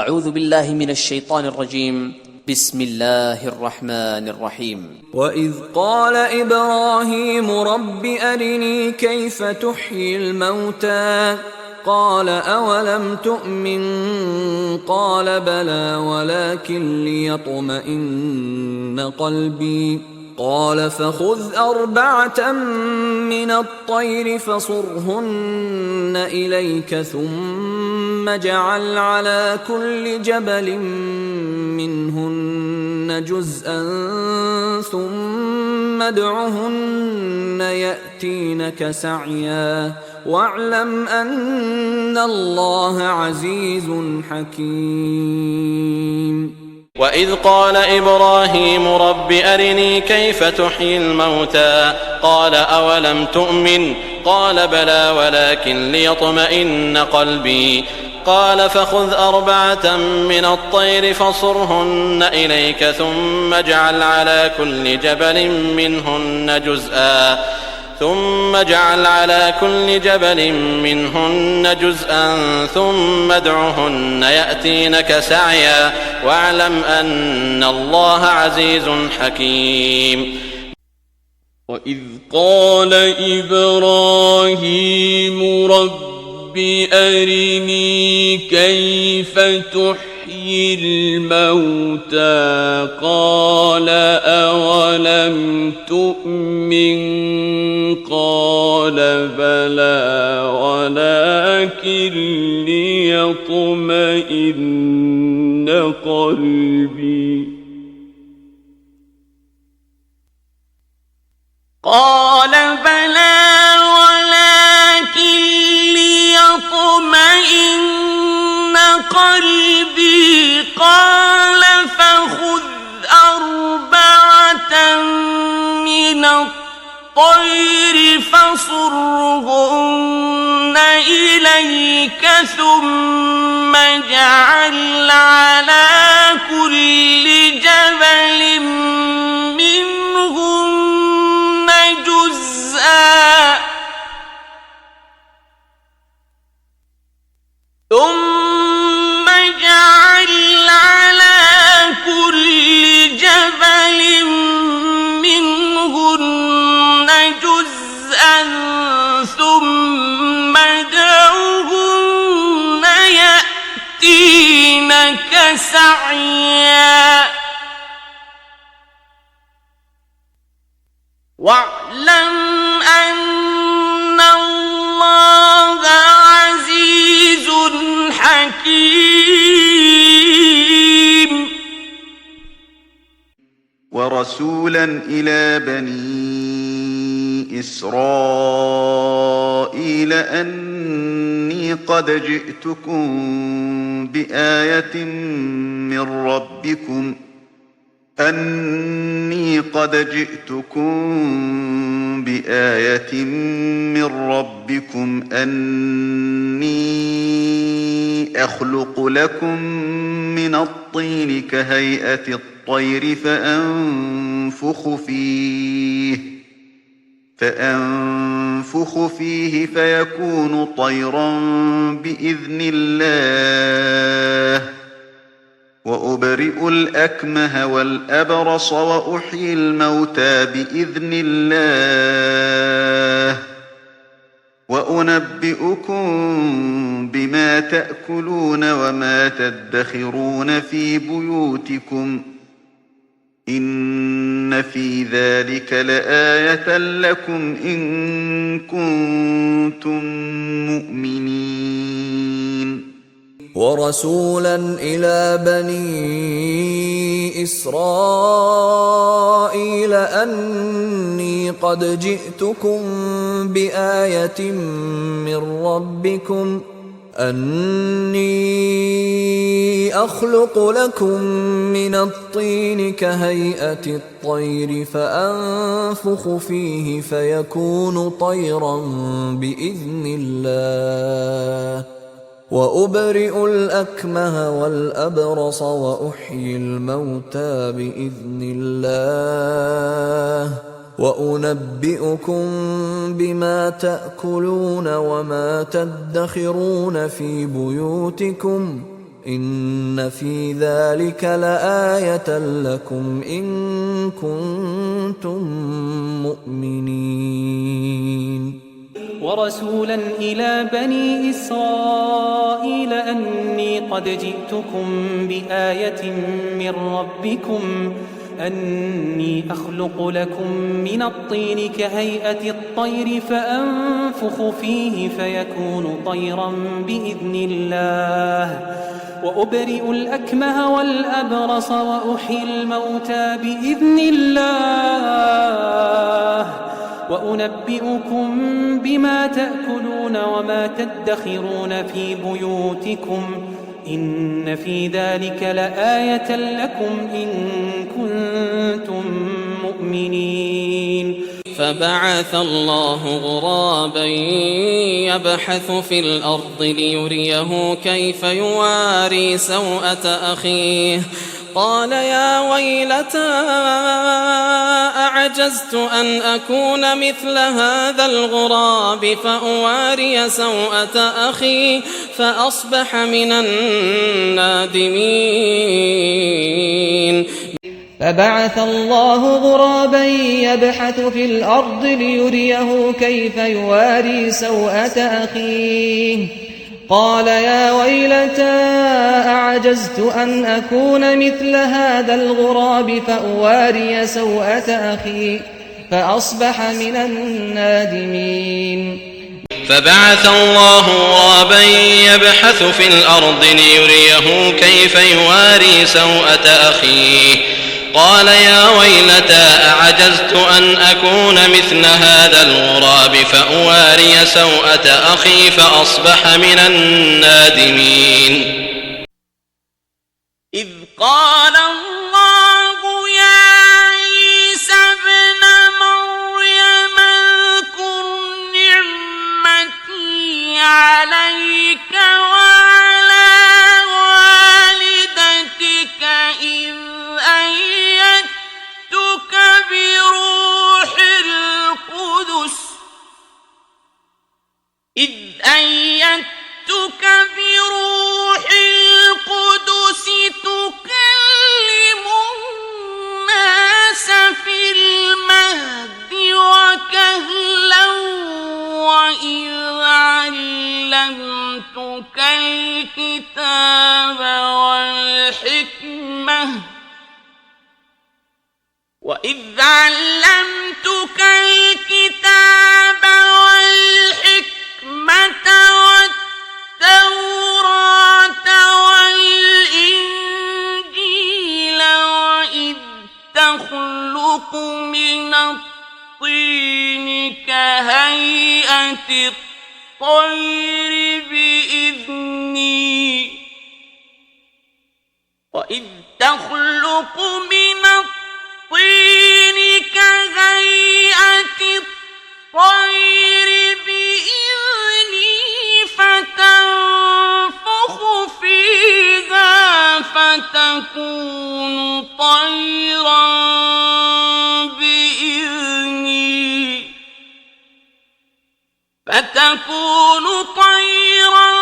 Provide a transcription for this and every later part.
أعوذ بالله من الشيطان الرجيم. بسم الله الرحمن الرحيم. وإذ قال إبراهيم رب أرني كيف تحيي الموتى قال أولم تؤمن قال بلى ولكن ليطمئن قلبي قال فخذ 4 من الطير فصرهن إليك ثم اجعل على كل جبل منهن جزءا ثم ادعهن يأتينك سعيا واعلم أن الله عزيز حكيم. وإذ قال إبراهيم رب أرني كيف تحيي الموتى قال أولم تؤمن قال بلى ولكن ليطمئن قلبي قال فخذ 4 من الطير فصرهن إليك ثم اجعل على كل جبل منهن جزءا ثم ادعهن يأتينك سعيا واعلم أن الله عزيز حكيم. وإذ قال إبراهيم رب أرني كيف تحيي الموتى قال أولم تؤمن قال بلى ولكن ليطمئن قلبي قال بلى ولكن ليطمئن قلبي قال فخذ 4 من الطير فصرهن إليك ثم اجعل على كل جبل منهن جزءا ثم اجعل على كل جبل منهن جزءا ثم ادعهن يأتينك سعيا واعلم أن الله عزيز حكيم. ورسولا إلى بني إسرائيل أني قد جئتكم بآية من ربكم أني أخلق لكم من الطين كهيئة الطير فأنفخ فيه فيكون طيرا بإذن الله وأبرئ الأكمه والأبرص وأحيي الموتى بإذن الله وأنبئكم بما تأكلون وما تدخرون في بيوتكم إن في ذلك لآية لكم إن كنتم مؤمنين. ورسولا إلى بني إسرائيل أني قد جئتكم بآية من ربكم أني أخلق لكم من الطين كهيئة الطير فأنفخ فيه فيكون طيرا بإذن الله وأبرئ الأكمه والأبرص وأحيي الموتى بإذن الله وأنبئكم بما تأكلون وما تدخرون في بيوتكم إن في ذلك لآية لكم إن كنتم مؤمنين. ورسولا إلى بني إسرائيل أني قد جئتكم بآية من ربكم أني أخلق لكم من الطين كهيئة الطير فأنفخ فيه فيكون طيرا بإذن الله وأبرئ الأكمه والأبرص وأحيي الموتى بإذن الله وأنبئكم بما تأكلون وما تدخرون في بيوتكم إن في ذلك لآية لكم إن كنتم مؤمنين. فبعث الله غرابا يبحث في الأرض ليريه كيف يواري سوءة أخيه قال يا ويلتى أعجزت أن أكون مثل هذا الغراب فأواري سوءة أخي فأصبح من النادمين. فبعث الله غرابا يبحث في الأرض ليريه كيف يواري سوءة أخيه قال يا ويلتى أعجزت أن أكون مثل هذا الغراب فأواري سوءة أخي فأصبح من النادمين. فبعث الله غرابا يبحث في الأرض ليريه كيف يواري سوءة أخيه قال يا ويلتى أعجزت أن أكون مثل هذا الغراب فأواري سوءة أخي فأصبح من النادمين. إذ قال الله يا عيسى ابن مريم اذكر نعمتي عليك وعلى والدتك إذ أيدتك بروح القدس تكلم الناس في المهد وكهلا وإذ علمتك الكتاب والحكمة والتوراة والإنجيل وإذ تخلق من الطين كهيئة الطير بإذني فتنفخ فيها فتكون طيرا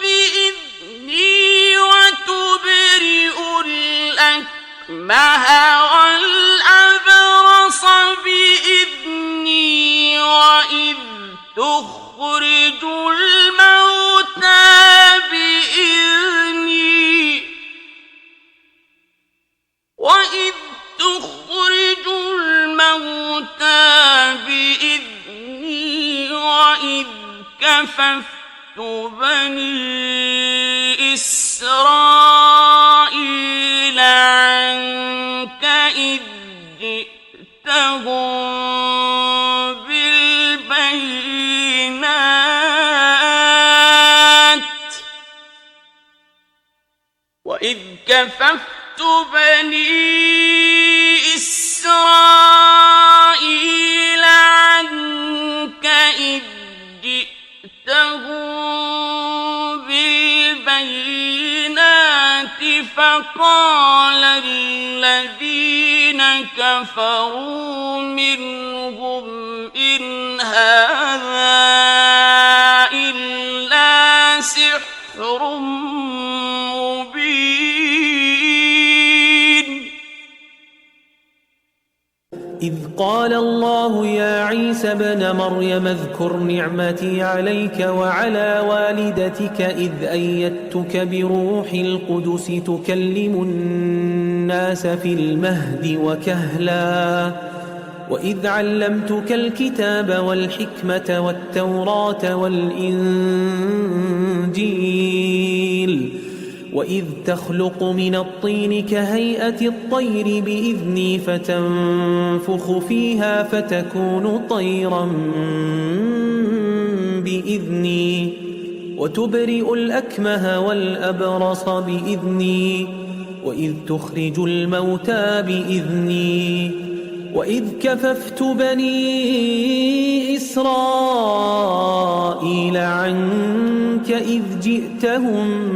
بإذني وتبرئ الأكمه والأبرص بإذني وإذ تخرج الموتى بإذني وإذ كففت بني إسرائيل عنك إذ جئتهم بالبينات وإذ كففت بني إسرائيل عنك إذ جئتهم بالبينات فقال الذين كفروا منهم إن هذا إلا سحر إذ قال الله يا عيسى ابن مريم اذكر نعمتي عليك وعلى والدتك إذ أيدتك بروح القدس تكلم الناس في المهد وكهلا وإذ علمتك الكتاب والحكمة والتوراة والإنجيل وإذ تخلق من الطين كهيئة الطير بإذني فتنفخ فيها فتكون طيرا بإذني وتبرئ الأكمه والأبرص بإذني وإذ تخرج الموتى بإذني وإذ كففت بني إسرائيل عنك إذ جئتهم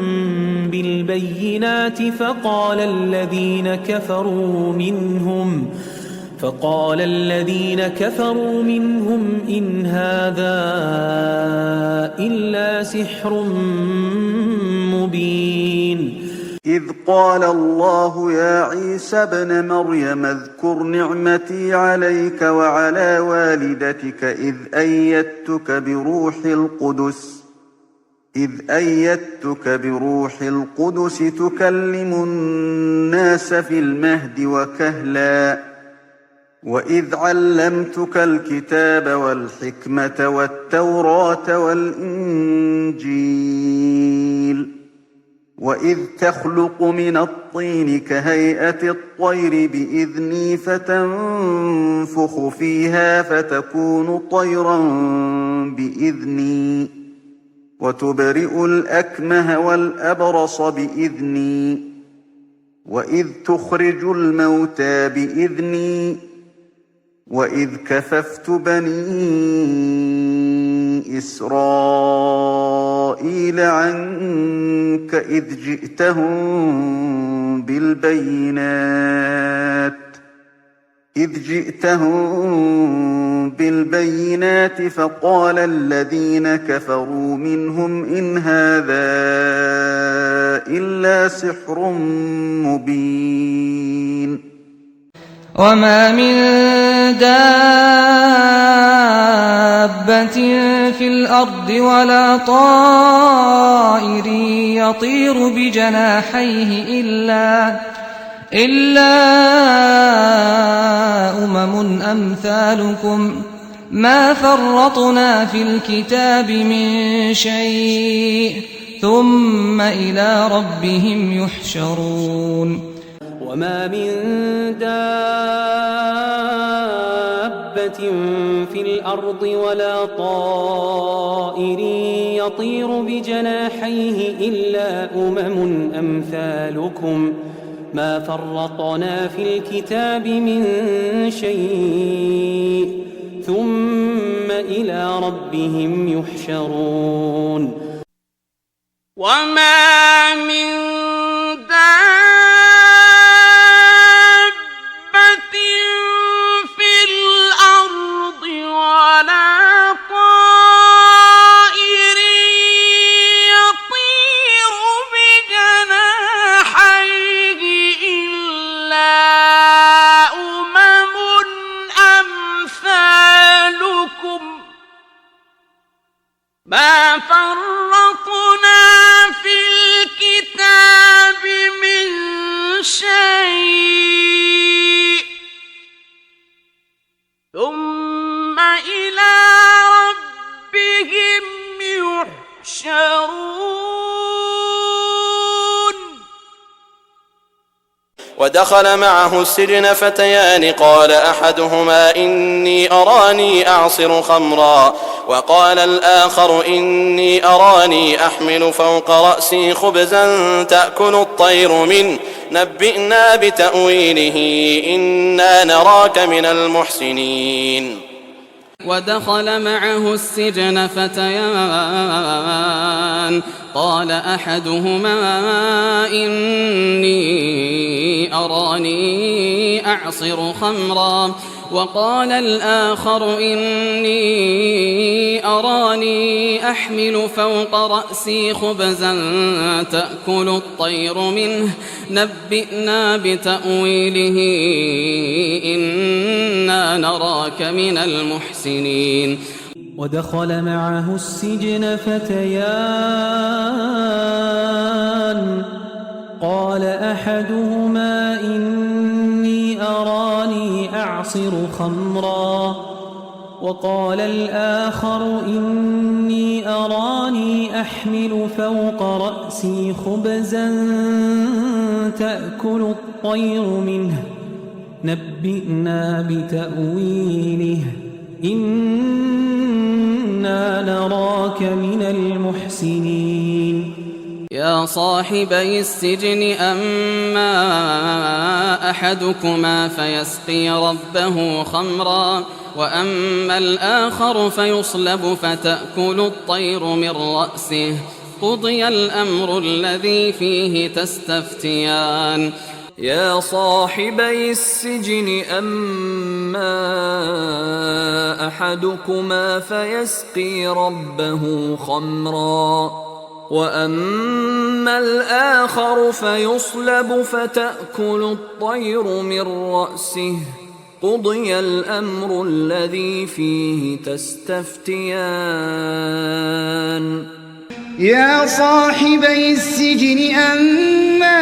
بالبينات فقال الذين كفروا منهم إن هذا إلا سحر مبين. إذ قال الله يا عيسى ابن مريم اذكر نعمتي عليك وعلى والدتك إذ أيدتك بروح القدس تكلم الناس في المهد وكهلا وإذ علمتك الكتاب والحكمة والتوراة والإنجيل وإذ تخلق من الطين كهيئة الطير بإذني فتنفخ فيها فتكون طيرا بإذني وتبرئ الأكمه والأبرص بإذني وإذ تخرج الموتى بإذني وإذ كففت بني إسرائيل عنك إذ جئتهم بالبينات فقال الذين كفروا منهم إن هذا إلا سحر مبين. وما من دابة في الأرض ولا طائر يطير بجناحيه إلا أمم أمثالكم ما فرطنا في الكتاب من شيء ثم إلى ربهم يحشرون. وما من دابة في الأرض ولا طائر يطير بجناحيه إلا أمم أمثالكم ما فرطنا في الكتاب من شيء ثم إلى ربهم يحشرون. وما من ما فرطنا في الكتاب من شيء ثم إلى ربهم يحشرون. ودخل معه السجن فتيان قال أحدهما إني أراني أعصر خمرا وقال الآخر إني أراني أحمل فوق رأسي خبزا تأكل الطير منه نبئنا بتأويله إنا نراك من المحسنين. ودخل معه السجن فتيان قال أحدهما إني أراني أعصر خمرا وقال الآخر إني أراني أحمل فوق رأسي خبزا تأكل الطير منه نبئنا بتأويله إنا نراك من المحسنين ودخل معه السجن فتيان قال أحدهما إني أراني أعصر خمرا وقال الآخر إني أراني أحمل فوق رأسي خبزا تأكل الطير منه نبئنا بتأويله إنا نراك من المحسنين يا صاحبي السجن أما أحدكما فيسقي ربه خمرا وأما الآخر فيصلب فتأكل الطير من رأسه قضي الأمر الذي فيه تستفتيان يا صاحبي السجن أما أحدكما فيسقي ربه خمرا وأما الآخر فيصلب فتأكل الطير من رأسه قضي الأمر الذي فيه تستفتيان يا صاحبي السجن أما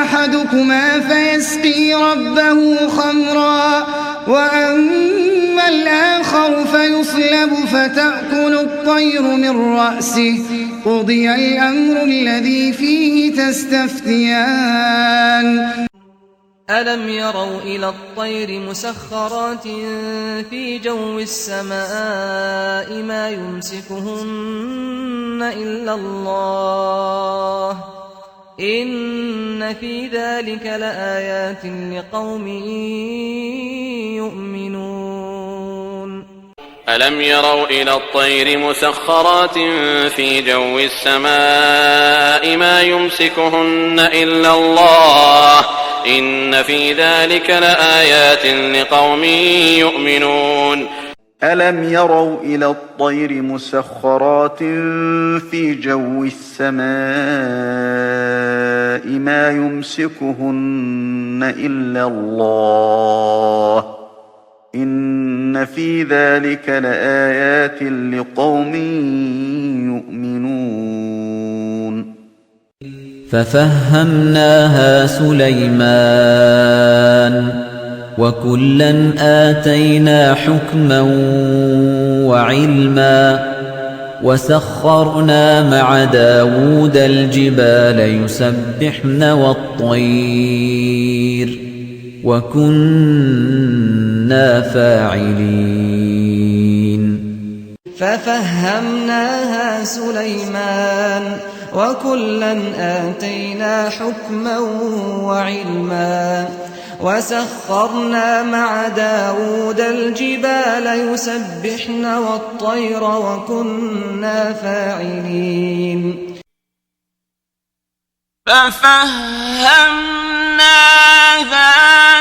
أحدكما فيسقي ربه خمرا وأما الآخر فيصلب فتأكل الطير من رأسه قضي الأمر الذي فيه تستفتيان ألم يروا إلى الطير مسخرات في جو السماء ما يمسكهن إلا الله إن في ذلك لآيات لقوم يؤمنون ألم يروا إلى الطير مسخرات في جو السماء ما يمسكهن إلا الله إن في ذلك لآيات لقوم يؤمنون ألم يروا إلى الطير مسخرات في جو السماء ما يمسكهن إلا الله إن في ذلك لآيات لقوم يؤمنون ففهمناها سليمان وكلا آتينا حكما وعلما وسخرنا مع داود الجبال يسبحن والطير وكنا فاعلين ففهمناها سليمان وكلا آتينا حكما وعلما وسخرنا مع داود الجبال يسبحن والطير وكنا فاعلين ففهمناها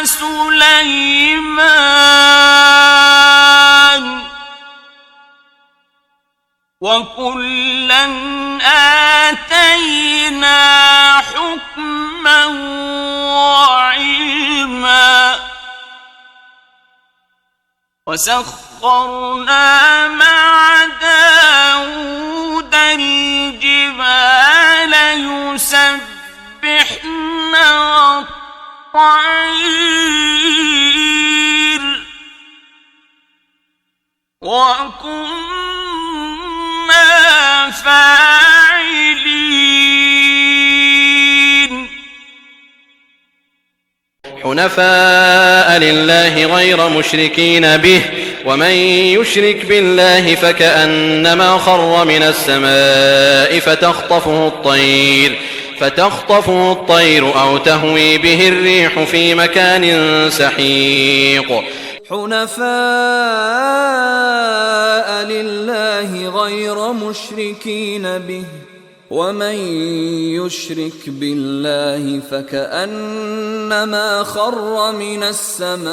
سليمان وكلا آتينا حكما وعلما وسخرنا مع داود الجبال يسبحن والطير وكنا فاعلين حنفاء لله غير مشركين به ومن يشرك بالله فكأنما خر من السماء فتخطفه الطير أو تهوي به الريح في مكان سحيق حنفاء لله غير مشركين به ومن يشرك بالله فكأنما خر من السماء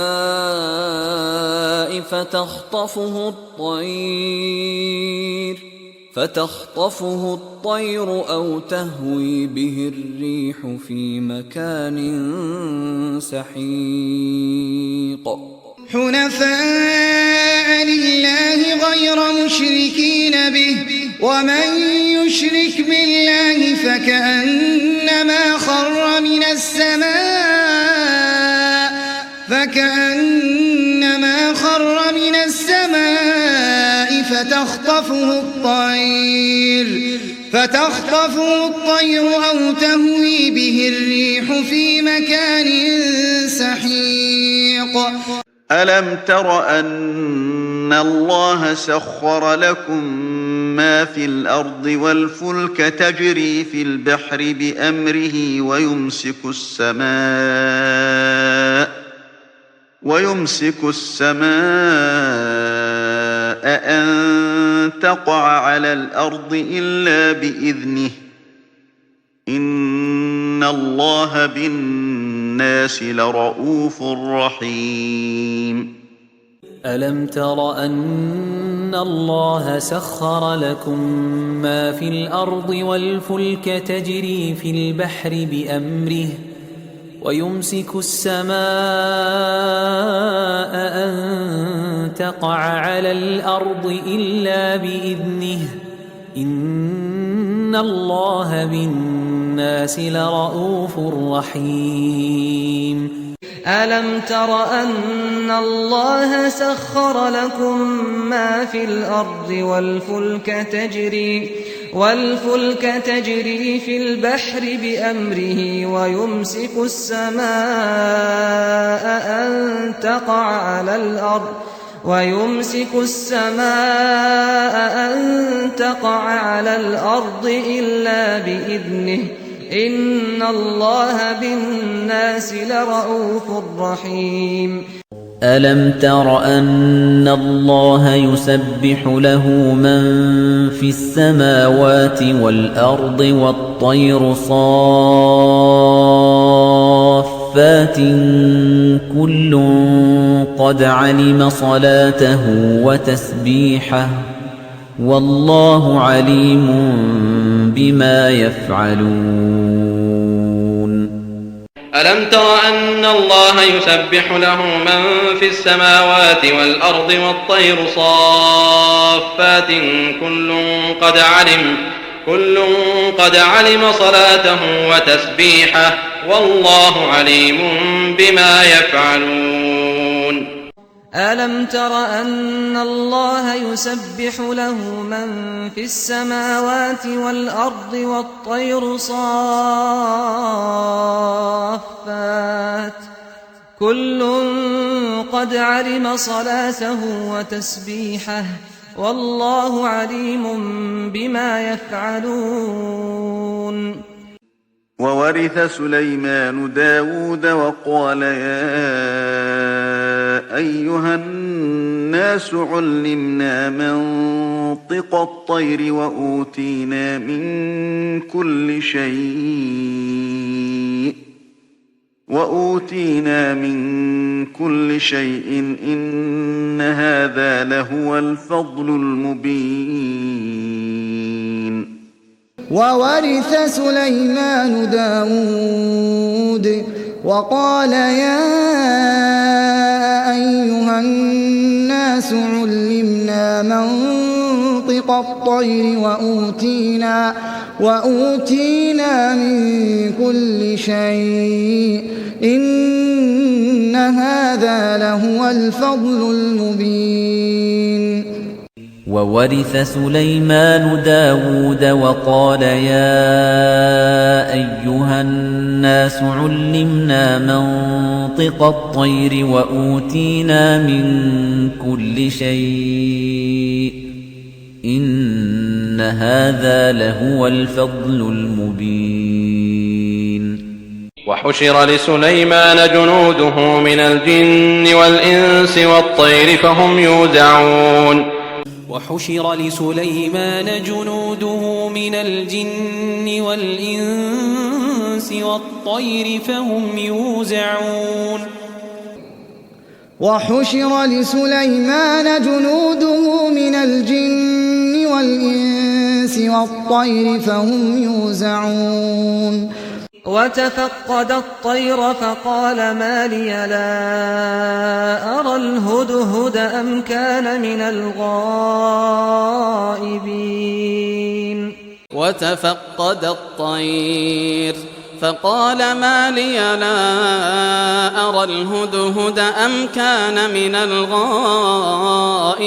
فتخطفه الطير أو تهوي به الريح في مكان سحيق حنفاء لله غير مشركين به ومن يشرك بالله فكأنما خر من السماء فتخطفه الطير أو تهوي به الريح في مكان سحيق ألم تر أن الله سخر لكم ما في الأرض والفلك تجري في البحر بأمره ويمسك السماء أن تقع على الأرض إلا بإذنه إن الله بالناس لرؤوف رحيم ألم تر أن الله سخر لكم ما في الأرض والفلك تجري في البحر بأمره ويمسك السماء أن تقع على الأرض إلا بإذنه إن الله بالناس لرؤوف رحيم ألم تر أن الله سخر لكم ما في الأرض والفلك تجري في البحر بأمره ويمسك السماء أن تقع على الأرض إلا بإذنه إن الله بالناس لرؤوف رحيم ألم تر أن الله يسبح له من في السماوات والأرض والطير صافات كل قد علم صلاته وتسبيحه والله عليم بما يفعلون ألم تر أن الله يسبح له من في السماوات والأرض والطير صافات كل قد علم صلاته وتسبيحه والله عليم بما يفعلون ألم تر أن الله يسبح له من في السماوات والأرض والطير صافات كل قد علم صلاته وتسبيحه والله عليم بما يفعلون وورث سليمان داود وقال يا أيها الناس علمنا منطق الطير وأوتينا من كل شيء إن هذا لهو الفضل المبين وورث سليمان داود وقال يا أيها الناس علمنا منطق الطير وأوتينا من كل شيء إن هذا لهو الفضل المبين وورث سليمان داود وقال يا أيها الناس علمنا منطق الطير وأوتينا من كل شيء إن هذا لهو الفضل المبين وحشر لسليمان جنوده من الجن والإنس والطير فهم يوزعون وحشر لسليمان جنوده من الجن والإنس والطير فهم يوزعون وحشر لسليمان جنوده من الجن والإنس والطير فهم يوزعون وتفقد الطير فقال ما لي لا أرى الهدهد أم كان من الغائبين وتفقد الطير فقال ما لي لا أرى الهدهد أم كان من الغائبين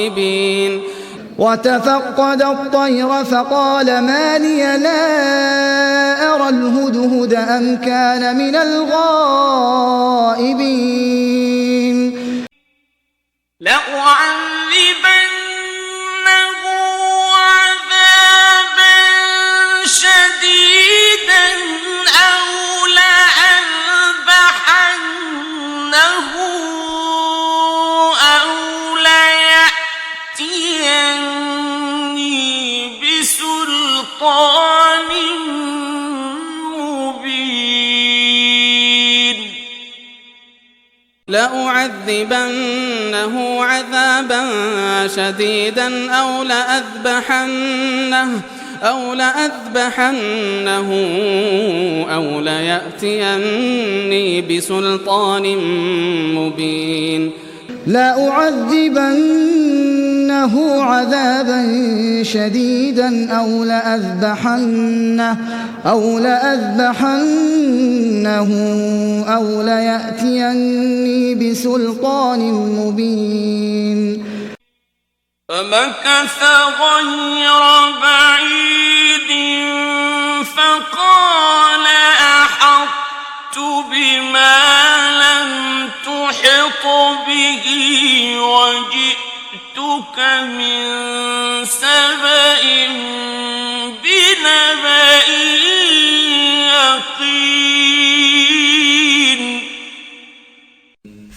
وتفقد الطير فقال ما لي لا أرى الهدهد أم كان من الغائبين لأعذبنه عذابا شديدا أو لأذبحنه أو ليأتيني بسلطان مبين لأعذبنه عذابا شديدا أو لأذبحنه أو ليأتيني بسلطان مبين لأعذبنه عذابا شديدا أو لأذبحنه أو ليأتيني بسلطان مبين فمكث غير بعيد فقال أحطت بما لم تحط به وجئتك من سبأ بنبأ يقين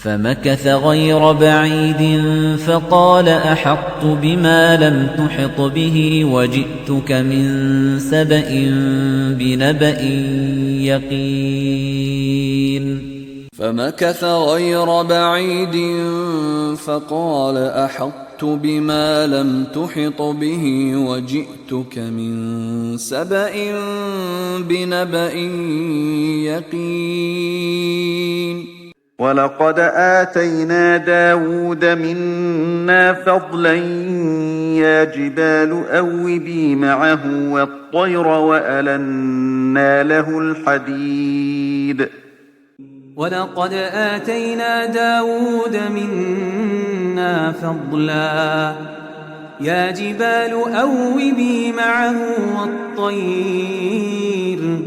فمكث غير بعيد فقال أحطت بما لم تحط به وجئتك من سبأ بنبأ يقين فمكث غير بعيد فقال أحطت بما لم تحط به وجئتك من سبأ بنبأ يقين ولقد آتينا داود منا فضلا يا جبال أوبي معه والطير وألنا له الحديد ولقد آتينا داود منا فضلا يا جبال أوبي معه والطير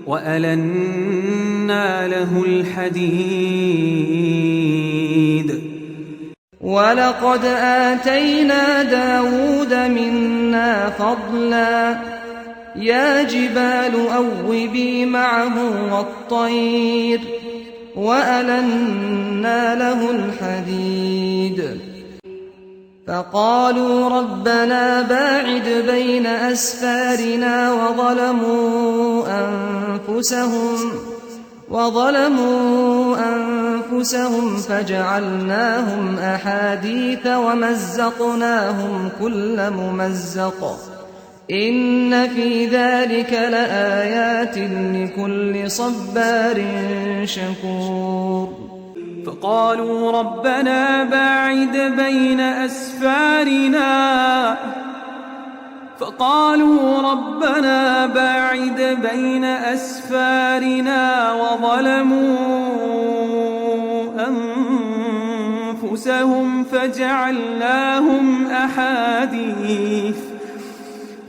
وألنا له الحديد ولقد آتينا داود منا فضلا يا جبال أوبي معه والطير وألنا له الحديد فقالوا ربنا باعد بين أسفارنا وظلموا أنفسهم فجعلناهم أحاديث ومزقناهم كل ممزق إن في ذلك لآيات لكل صبار شكور فقالوا ربنا باعد بين أسفارنا وظلموا أنفسهم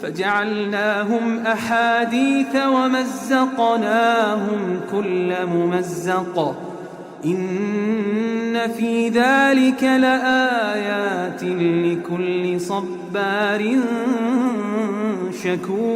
فجعلناهم أحاديث ومزقناهم كل ممزق إن في ذلك لآيات لكل صبار شكور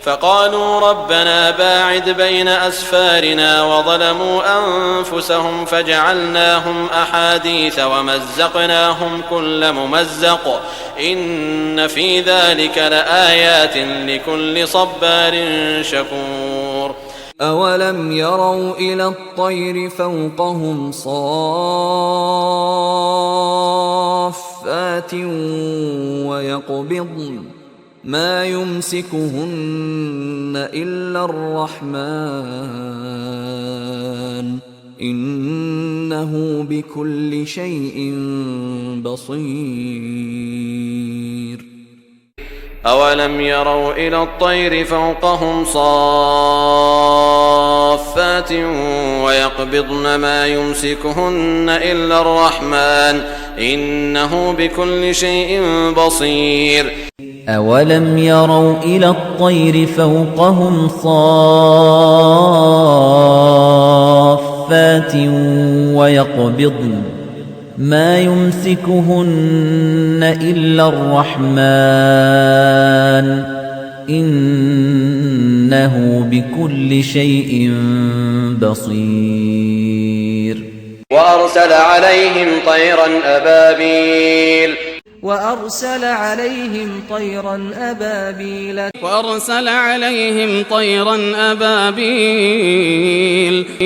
فقالوا ربنا باعد بين أسفارنا وظلموا أنفسهم فجعلناهم أحاديث ومزقناهم كل ممزق إن في ذلك لآيات لكل صبار شكور أولم يروا إلى الطير فوقهم صافات ويقبضن ما يمسكهن إلا الرحمن إنه بكل شيء بصير أولم يروا إلى الطير فوقهم صافات ويقبضن ما يمسكهن إلا الرحمن إنه بكل شيء بصير أولم يروا إلى الطير فوقهم صافات ويقبضن ما يمسكهن إلا الرحمن إنه بكل شيء بصير وأرسل عليهم طيرا أبابيل وأرسل عليهم طيرا أبابيل